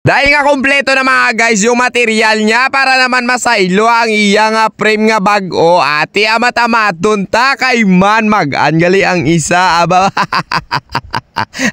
Dahil nga kompleto na mga guys yung material niya para naman masaylo ang iyang frame nga bago ati amat-amaton ta kay man mag-angali ang isa aba.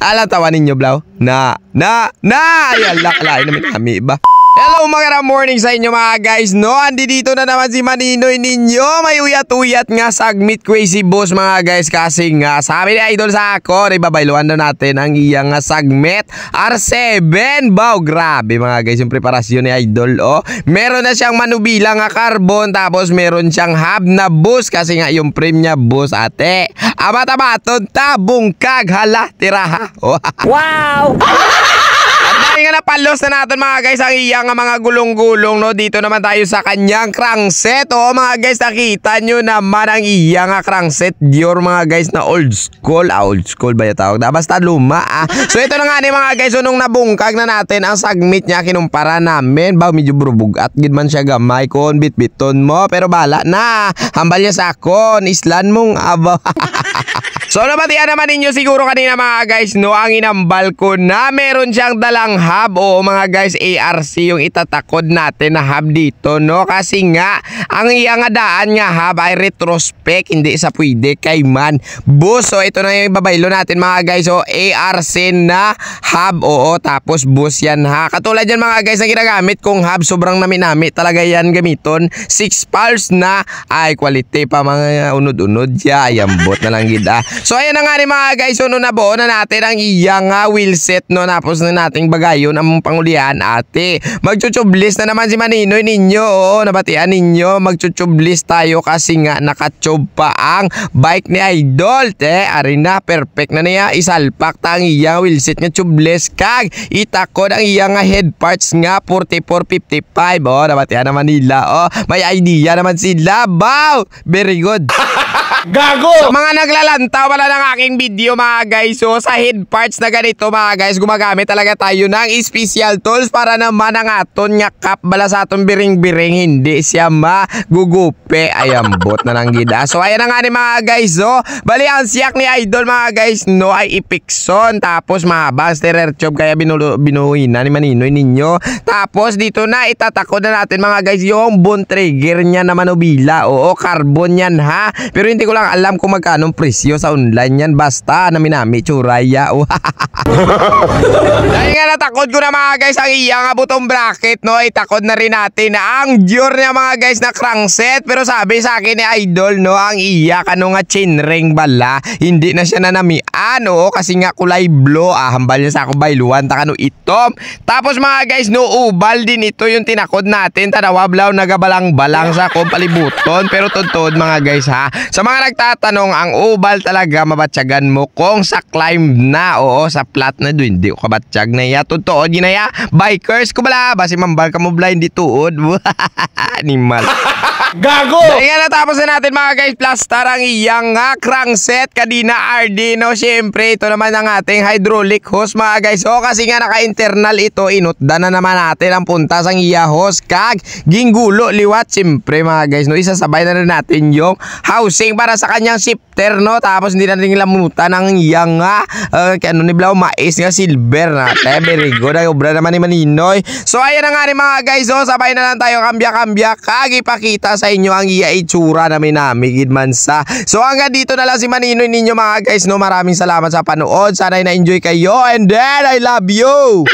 Alam tawa ninyo blaw? Ayan laklain namin kami ba? Hello mga morning sa inyo mga guys, no? Andi dito na naman si Maninoy ninyo. May uyat-uyat nga sagmit crazy boss mga guys. Kasi nga sabi ni Idol sa ako, ibabayluan na natin ang iyang sagmit R7. Bow, grabe mga guys yung preparasyon ni Idol. Oh, meron na siyang manubila nga carbon. Tapos meron siyang hub na boss. Kasi nga yung frame niya boss ate. Amat-amaton ta, bungkag, hala, tiraha. Oh. Wow! Dahil nga napalos na natin mga guys ang iyang mga gulong-gulong, no? Dito naman tayo sa kanyang crankset. O mga guys, nakita nyo naman ang iyang crankset Dior mga guys na old school. Old school ba yung tawag? Basta luma So ito na nga ni mga guys, nung nabungkag na natin ang sagmit niya, kinumpara namin. Ba, medyo burubog at gid man siya gamay kon bit-biton mo. Pero bala na, hambal niya sa akon, islan mong aba. So nabatian naman ninyo siguro kanina mga guys, no, ang inambal ko na meron siyang dalang hub o mga guys ARC yung itatakod natin na hub dito, no, kasi nga ang iyang daan nga hub ay retrospect, hindi sa pwede kay man bus. So ito na yung babaylo natin mga guys, so ARC na hub, oo, tapos bus yan ha. Katulad yan mga guys na ginagamit kong hub, sobrang nami-nami talaga yan gamiton. 6 pulse na ay quality pa mga unod-unod ya, ayambot na lang gida. So ayan na nga ni mga guys, so no, nabuo na natin ang iyang wheelset, no, tapos na nating bagayon ang pangulian ate. Magchuchublis na naman si Maninoy ninyo, oo, nabatian ninyo, magchuchublis tayo kasi nga nakachub pa ang bike ni Idol, arena, perfect na niya, isalpak ta ang iyang wheelset nga tubeless kag itakod ang iyang head parts nga 4455, oh, nabatian naman nila, oh, may idea naman sila, bow, very good. Gago! So mga naglalanta wala ng aking video mga guys, so sa head parts na ganito mga guys, gumagamit talaga tayo ng special tools para naman ang aton nga kap bala sa aton biring-biring hindi siya magugupe, ayambot na lang gida. So ayan na nga ni mga guys, so bali ang siyak ni Idol mga guys, no, ay ipikson, tapos mahaba sterer tube kaya binuhin na ni Maninoy ninyo. Tapos dito na itatakod na natin mga guys yung bone trigger niya na manubila, oo, carbon yan ha, pero hindi ko lang alam kung magkano presyo sa online yan, basta naminami tsuraya. Dahil nga natakod ko na mga guys ang iyang butong bracket, no, itakod na rin natin ang Dior niya mga guys na crankset. Pero sabi sa akin ni Idol, no, ang iya kano nga chain ring bala, hindi na siya nanamian, no, kasi nga kulay blue, hambal niya sa ako bayluan ta kano itom. Tapos mga guys, no, ubal din ito yung tinakod natin, tanawa blaw nagabalang-balang sa akong palibuton, pero tuntod mga guys ha. Sa mga nagtatanong, ang ubal talaga mabatyagan mo kung sa climb na, oo, sa flat na doon hindi ko kabatsyag na iya, totoo ginaya bikers ko bala, basi mambal ka mo blind di tuod. Animal. Gago! Dahil nga natapos na natin mga guys, plaster ang iyang crankset kadina RD, no, syempre ito naman ang ating hydraulic hose mga guys, so kasi nga naka-internal ito, inutda na naman natin ang puntas ang iya hose kag ginggulo liwat, syempre mga guys, no, isasabay na rin natin yung housing para sa kanyang shifter, no, tapos hindi na rin lamutan ang iyang ano ni Blau, mais nga silver na, very good, ay obra naman ni Maninoy. So ayan na nga rin mga guys, so sabay na lang tayo kambya-kambya kag ipakita sa inyo ang iya itsura namin namigid man sa. So hanggang dito na lang si Maninoy ninyo mga guys, no, maraming salamat sa panood, sana na-enjoy kayo and then I love you.